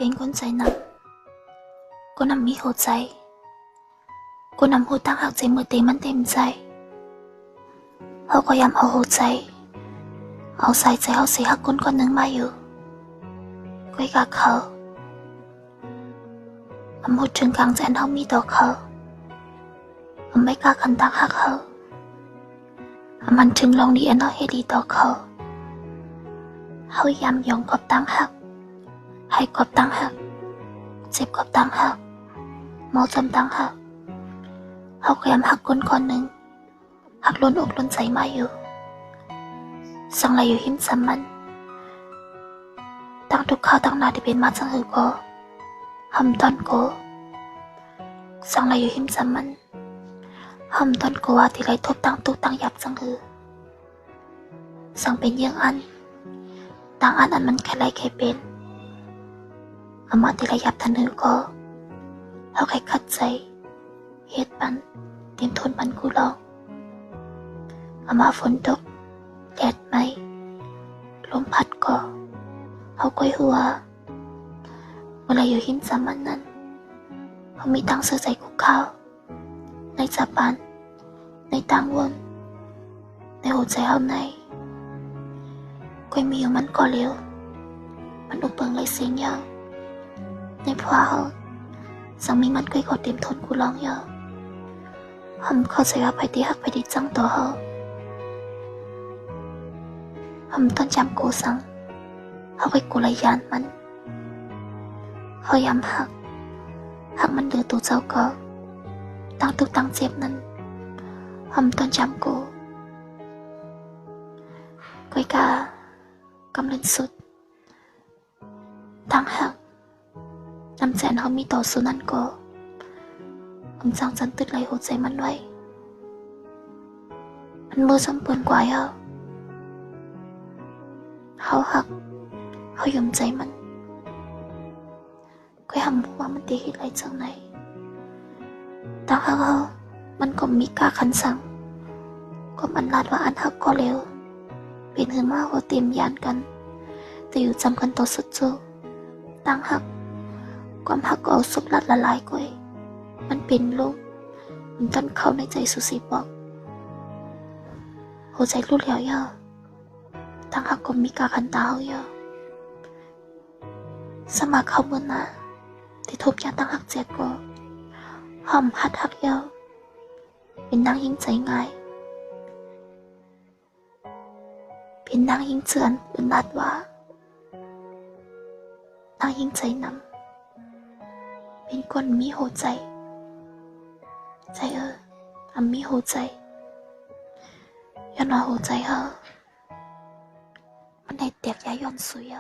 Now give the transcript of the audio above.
เป็นคนใจนำcô nằm mi hồใจcô nằm hồ tăng hạcใจมือเต็มมันเต็มใจเขาก็ยำเอาหัวใจเอาใส่ใจเขาสิหักคนหนึ่งมาอยู่ก้อยกับเขาหมดถึงกลางใจเขามีต่อเขาไม่กล้าขันตักหักเขามันถึงลองดีอันเขาให้ดีต่อเขายำยองกอบตั้งหักให้กอบตั้งหักเจ็บกอบตั้งหักเมาจำตั้งหักเขาก็ยำหักคนหนึ่งหักล้นอกล้นใจมาอยู่สังไรอยู่หิมสมันตั้งทุกข้าวตั้งนาที่เป็นมาจังหือก็หำตอนโกสังไรอยู่หิมสมันหำตอนโกว่าที่ไรทบตั้งตุกตั้งหยับจังหือสังเป็นเยี่ยงอันตั้งอันมันแค่ไรแค่เป็นอามาที่ไรหยับทันหือก็เขาแค่ขัดใจเฮ็ดปันเตรียมทนปันกูลองอามาฝนตกแดดไหมลมพัดก็เขาก้อยหัวเวลาอยู่หิมสามันนั้นเขามีตังเสื้อใส่กุกข้าวในจับปันในตังวนในหัวใจเขาในก้อยมีอยู่มันก็เร็วมันอุปเปิงเลยเสียงยาวในพวาเขาสังมีมันก้อยก็เต็มทนกูร้องยาวเข้าใจว่าไปที่หักไปที่จังตัวเขาต้นจำกูสังเขาไปกูเลยยานมันเขาย้ำหักมันเดือตัวเจ้าก็ตั้งตุกตั้งเจ็บนั้นต้นจำกูก้อยกากำลังสุดตั้งหักน้ำใจเขามีต่อสู้นั้นก็จังจันตึดไหลหัวใจมันไว้มันมือสมบูรณ์กว่าเขาหักเขายอมใจมันก็ยำว่ามันตีหิดไรจังไหนแต่เขามันก็มีกาขันสั่งก็มันลาดว่าอันหักก็เร็วเป็นขึ้นมาว่าเตรียมยานกันแต่อยู่จำกันต่อสุดโจตั้งหักความหักก็เอาสุดลัดละลายก้อยมันเป็นลูกมันต้นเข้าในใจสุสีบอกหัวใจรู้แล้วย่อตั้งหักก็มีกาขันตาเขาย่อสมัครเข้าเมื่อนาที่ทุบยาตั้งหักเจ็ดก็หอมหัดหักย่อเป็นนางยิ่งใจง่ายเป็นนางยิ่งเจือนเป็นนัดว่านางยิ่งใจนำเป็นคนมีหัวใจมีหัวใจย้อนว่าหัวใจมันได้แตกย้ายย้อนสุย